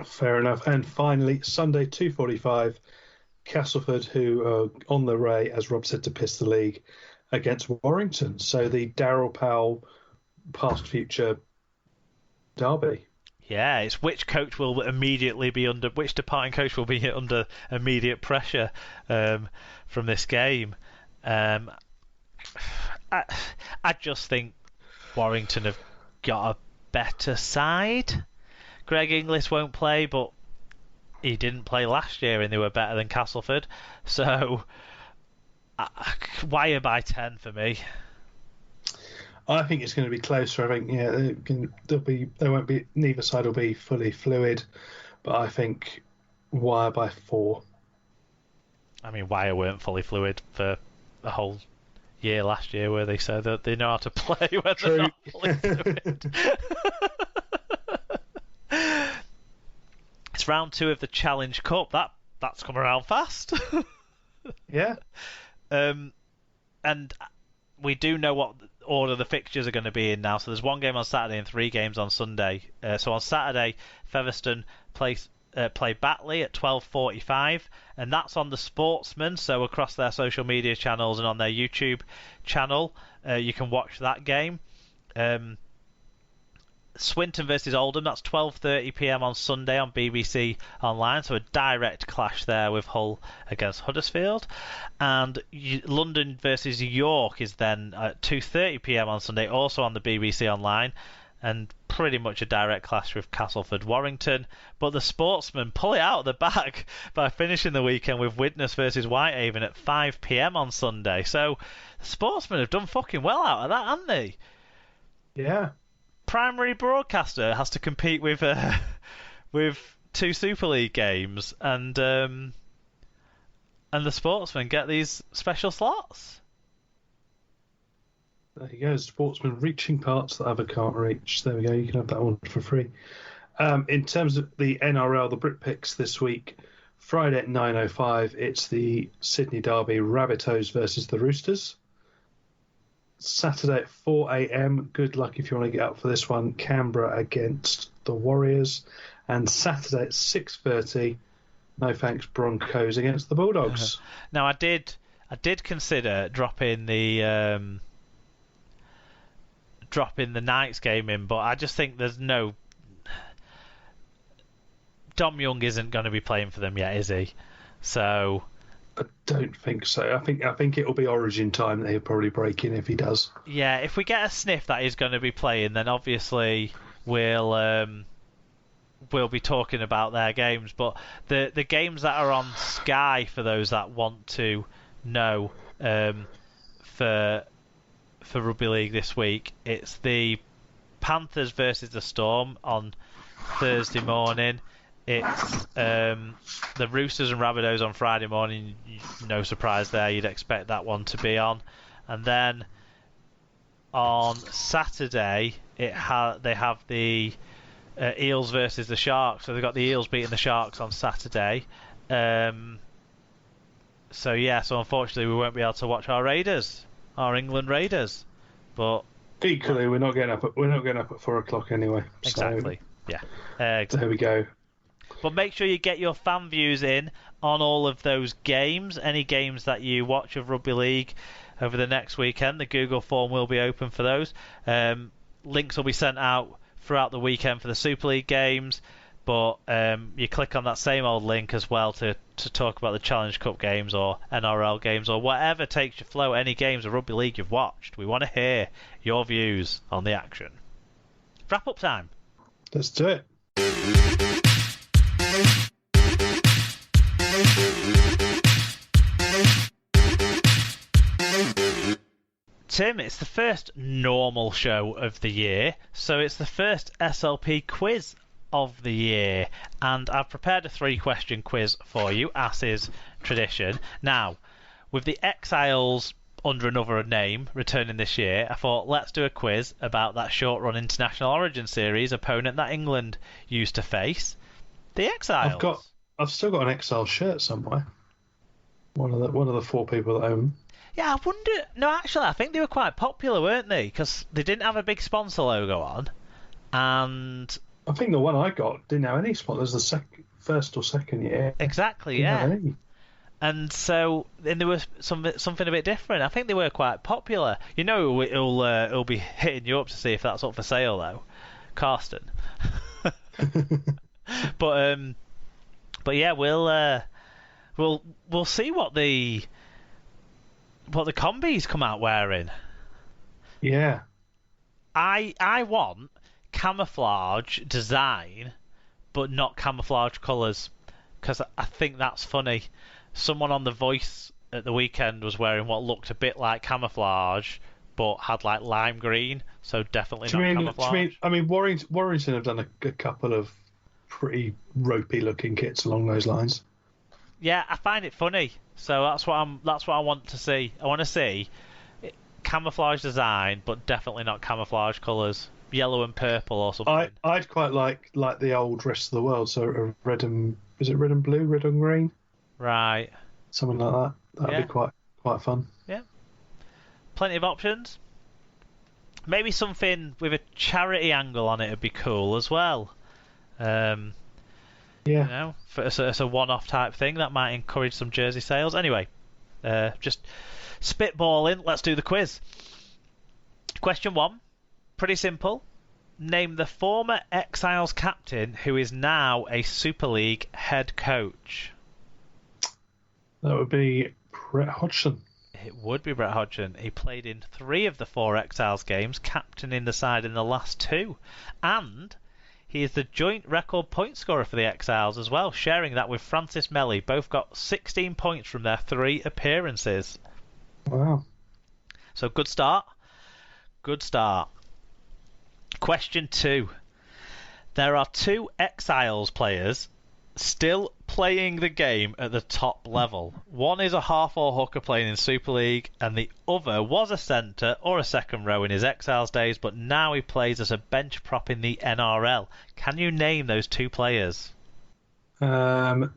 Fair enough. And finally, Sunday, 2:45, Castleford, who are on the ray, as Rob said, to piss the league, against Warrington. So the Darryl Powell past future derby. Yeah, it's which coach will immediately be under, which departing coach will be under immediate pressure from this game. I just think Warrington have got a better side. Greg Inglis won't play, but he didn't play last year and they were better than Castleford. So, wire by 10 for me. I think it's going to be closer. I think neither side will be fully fluid, but I think wire by 4. I mean, Wire weren't fully fluid for the whole year last year, were they? So that they know how to play when they're not fully fluid. It's round 2 of the Challenge Cup. That's come around fast. Yeah. And we do know what order the fixtures are going to be in now. So there's 1 game on Saturday and 3 games on Sunday. So on Saturday, Featherstone play Batley at 12:45, and that's on the Sportsman. So across their social media channels and on their YouTube channel, you can watch that game. Swinton versus Oldham, that's 12:30 p.m. on Sunday on BBC Online, so a direct clash there with Hull against Huddersfield. And London versus York is then at 2:30 p.m. on Sunday, also on the BBC Online, and pretty much a direct clash with Castleford Warrington. But the Sportsmen pull it out of the bag by finishing the weekend with Widnes versus Whitehaven at 5 p.m. on Sunday. So the Sportsmen have done fucking well out of that, haven't they? Yeah. Primary broadcaster has to compete with 2 Super League games, and the Sportsmen get these special slots. There you go, Sportsmen reaching parts that other can't reach. There we go, you can have that one for free. In terms of the NRL, the Brit Picks this week, Friday at 9:05, it's the Sydney Derby, Rabbitohs versus the Roosters. Saturday at 4 a.m. Good luck if you want to get up for this one. Canberra against the Warriors. And Saturday at 6:30, no thanks, Broncos against the Bulldogs. Now I did consider dropping the Knights game in, but I just think there's no. Dom Young isn't going to be playing for them yet, is he? So. I don't think so. I think it'll be Origin time that he'll probably break in if he does. Yeah, if we get a sniff that he's going to be playing, then obviously we'll be talking about their games. But the games that are on Sky, for those that want to know, for Rugby League this week, it's the Panthers versus the Storm on Thursday morning. It's the Roosters and Rabbitohs on Friday morning. No surprise there. You'd expect that one to be on. And then on Saturday, they have the Eels versus the Sharks. So they've got the Eels beating the Sharks on Saturday. So unfortunately we won't be able to watch our Raiders, our England Raiders. But equally, we're not getting up at 4:00 anyway. Exactly. So, yeah. There we go. But make sure you get your fan views in on all of those games. Any games that you watch of Rugby League over the next weekend, the Google form will be open for those. Links will be sent out throughout the weekend for the Super League games. But you click on that same old link as well to talk about the Challenge Cup games or NRL games or whatever takes your flow, any games of Rugby League you've watched. We want to hear your views on the action. Wrap up time. Let's do it. Tim, it's the first normal show of the year, so it's the first SLP quiz of the year, and I've prepared a 3-question quiz for you, as is tradition. Now, with the Exiles under another name returning this year, I thought let's do a quiz about that short-run International Origin Series opponent that England used to face, the Exiles. I've still got an Exile shirt somewhere. One of the 4 people that own them. Yeah, I wonder. No, actually, I think they were quite popular, weren't they? Because they didn't have a big sponsor logo on, and I think the one I got didn't have any sponsors. The first or second year. Exactly, Didn't have yeah. any. And so then there was something a bit different. I think they were quite popular. You know, it'll be hitting you up to see if that's up for sale though, Karsten. But yeah, we'll see what the combis come out wearing. Yeah. I want camouflage design, but not camouflage colours, because I think that's funny. Someone on The Voice at the weekend was wearing what looked a bit like camouflage, but had like lime green, so definitely not camouflage. I mean, Warrington have done a couple of pretty ropey looking kits along those lines. Yeah, I find it funny, so that's what I want to see. I want to see camouflage design, but definitely not camouflage colours, yellow and purple or something. I'd quite like the old rest of the world, so a red and blue, red and green, Right. something like that. That'd be quite fun. Yeah. Plenty of options. Maybe something with a charity angle on it would be cool as well. Yeah. You know, it's a one-off type thing that might encourage some jersey sales. Anyway, just spitballing. Let's do the quiz. Question 1, pretty simple. Name the former Exiles captain who is now a Super League head coach. That would be Brett Hodgson. It would be Brett Hodgson. He played in 3 of the 4 Exiles games, captaining the side in the last 2, and he is the joint record point scorer for the Exiles as well, sharing that with Francis Melly. Both got 16 points from their 3 appearances. Wow. So good start. Good start. Question 2. There are 2 Exiles players still playing the game at the top level. One is a half or hooker playing in Super League, and the other was a centre or a second row in his Exiles days, but now he plays as a bench prop in the NRL. Can you name those 2 players? Sia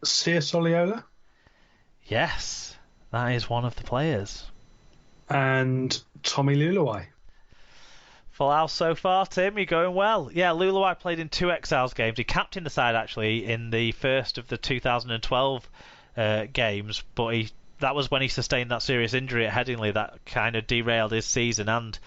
Soliola? Yes, that is one of the players. And Tommy Luluai. Full house so far, Tim. You're going well. Yeah, Luluai played in 2 Exiles games. He captained the side actually in the first of the 2012 games, but that was when he sustained that serious injury at Headingley that kind of derailed his season and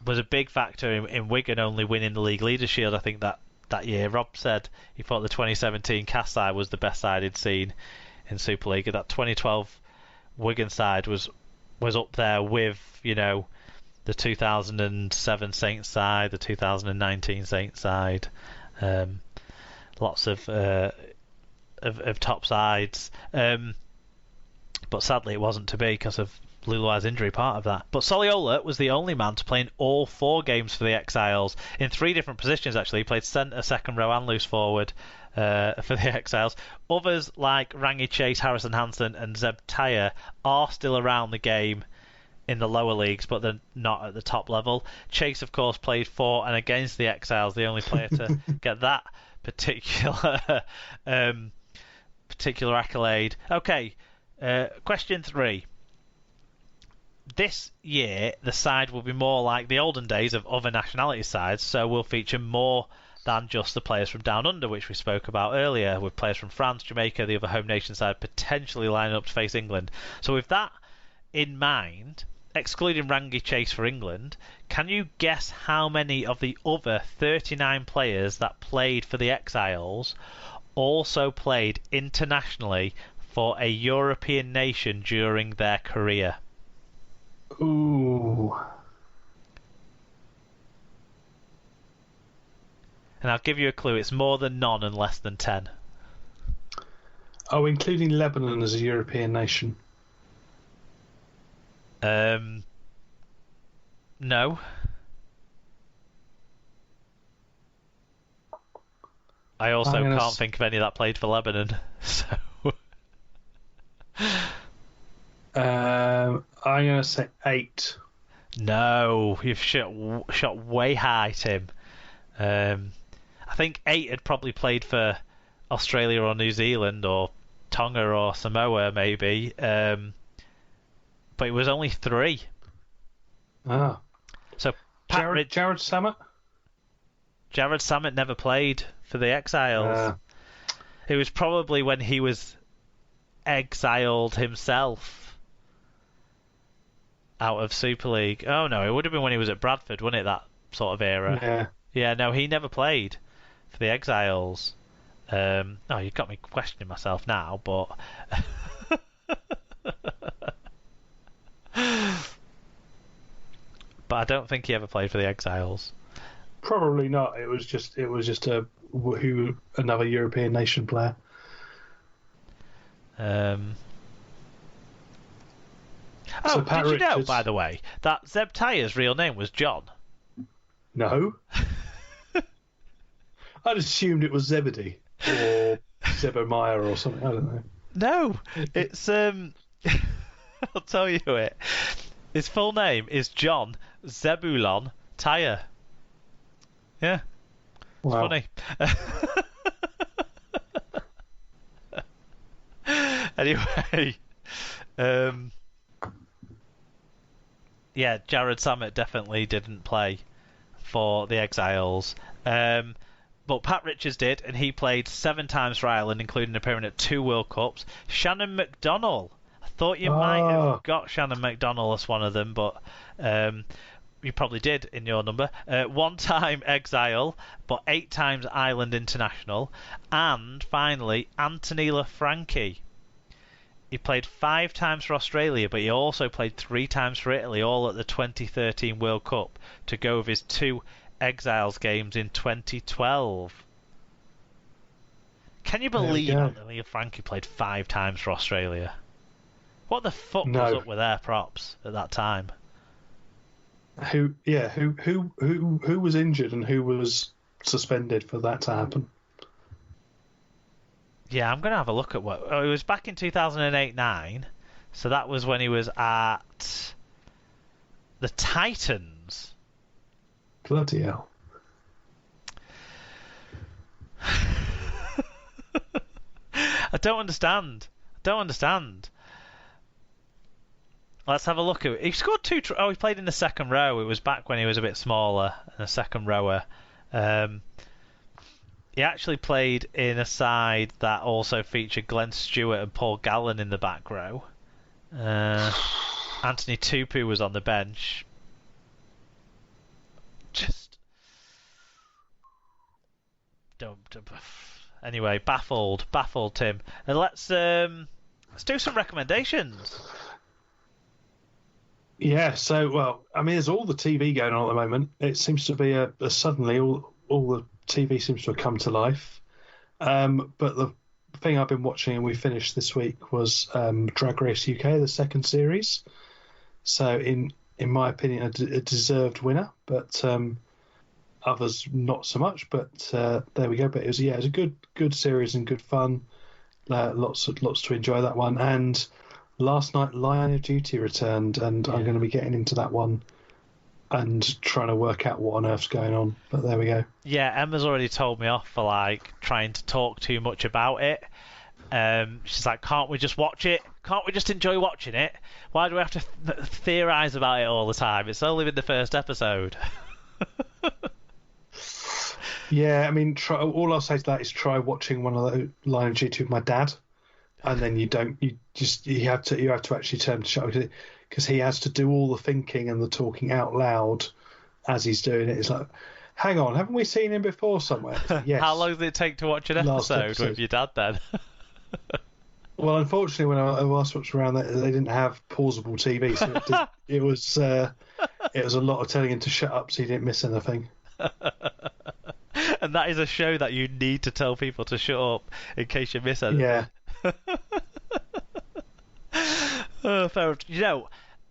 was a big factor in Wigan only winning the League Leaders' Shield. I think that year. Rob said he thought the 2017 Cast side was the best side he'd seen in Super League. That 2012 Wigan side was up there with, you know, the 2007 Saints side, the 2019 Saints side, lots of top sides, but sadly it wasn't to be because of Luluai's injury part of that. But Soliola was the only man to play in all 4 games for the Exiles in 3 different positions actually. He played centre, second row and loose forward for the Exiles. Others like Rangi Chase, Harrison Hansen and Zeb Tyre are still around the game in the lower leagues, but they're not at the top level. Chase, of course, played for and against the Exiles, the only player to get that particular accolade. Okay, question 3. This year, the side will be more like the olden days of other nationality sides, so we'll feature more than just the players from Down Under, which we spoke about earlier, with players from France, Jamaica, the other home nation side, potentially lining up to face England. So with that in mind, excluding Rangi Chase for England, can you guess how many of the other 39 players that played for the Exiles also played internationally for a European nation during their career? Ooh. And I'll give you a clue, it's more than none and less than 10. Oh, including Lebanon as a European nation. No. I also can't think of any that played for Lebanon. So I'm going to say 8. no, you've shot way high, Tim. I think 8 had probably played for Australia or New Zealand or Tonga or Samoa maybe, but it was only 3. Ah. So Jared Samet? Jared Samet never played for the Exiles. It was probably when he was exiled himself out of Super League. Oh no, it would have been when he was at Bradford, wouldn't it? That sort of era. Yeah. Yeah, no, he never played for the Exiles. Oh, you've got me questioning myself now, but but I don't think he ever played for the Exiles. Probably not. It was just another European nation player. So did you know, by the way, that Zeb Tyer's real name was John? No. I'd assumed it was Zebedee or Zebediah or something. I don't know. No, it's I'll tell you it. His full name is John Zebulon Tyer. Yeah. It's funny. Anyway, yeah, Jared Samet definitely didn't play for the Exiles. But Pat Richards did, and he played 7 times for Ireland, including appearing at 2 World Cups. Shannon McDonnell. I thought you might have got Shannon McDonnell as one of them, but you probably did in your number. 1 time Exile, but 8 times Ireland International. And finally, Anthony LaFranchi. He played 5 times for Australia, but he also played 3 times for Italy, all at the 2013 World Cup, to go with his 2 Exiles games in 2012. Can you believe Anthony LaFranchi played 5 times for Australia? What the fuck was up with their props at that time? Who was injured and who was suspended for that to happen? Yeah, I'm going to have a look at what... Oh, it was back in 2008-9, so that was when he was at the Titans. Bloody hell. I don't understand. Let's have a look at it. He scored 2... he played in the second row. It was back when he was a bit smaller, and a second rower. He actually played in a side that also featured Glenn Stewart and Paul Gallen in the back row. Anthony Tupu was on the bench. Just don't. Anyway, baffled, Tim. And let's do some recommendations. Yeah. So, well, I mean, there's all the TV going on at the moment. It seems to be a suddenly all the TV seems to have come to life. But the thing I've been watching and we finished this week was Drag Race UK, the second series. So in my opinion, a deserved winner, but others not so much. But there we go. But it was a good series and good fun. Lots to enjoy that one. And last night, Line of Duty returned, and I'm going to be getting into that one and trying to work out what on earth's going on. But there we go. Yeah, Emma's already told me off for trying to talk too much about it. She's like, can't we just watch it? Can't we just enjoy watching it? Why do we have to theorise about it all the time? It's only been the first episode. Yeah, I mean, all I'll say to that is try watching one of the Line of Duty with my dad, and then you have to actually tell him to shut up, because he has to do all the thinking and the talking out loud as he's doing it. It's like, hang on, haven't we seen him before somewhere? Like, yes. How long did it take to watch an episode with your dad then? Well, unfortunately, when I last watched around, they didn't have pausable TV, so it was a lot of telling him to shut up so he didn't miss anything. And that is a show that you need to tell people to shut up in case you miss anything. Yeah.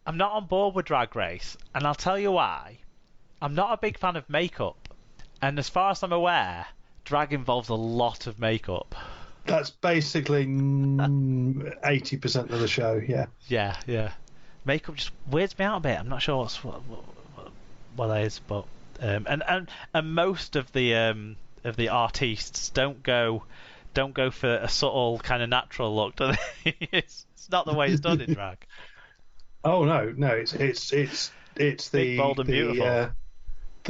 I'm not on board with Drag Race, and I'll tell you why. I'm not a big fan of makeup, and as far as I'm aware, drag involves a lot of makeup. That's basically 80% of the show, yeah. Yeah. Makeup just weirds me out a bit. I'm not sure what that is, but and most of the artists don't go for a subtle kind of natural look, do they? It's not the way it's done in drag. Oh no, it's the big, bold, and beautiful.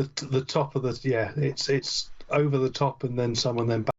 the top of the it's over the top and then some and then back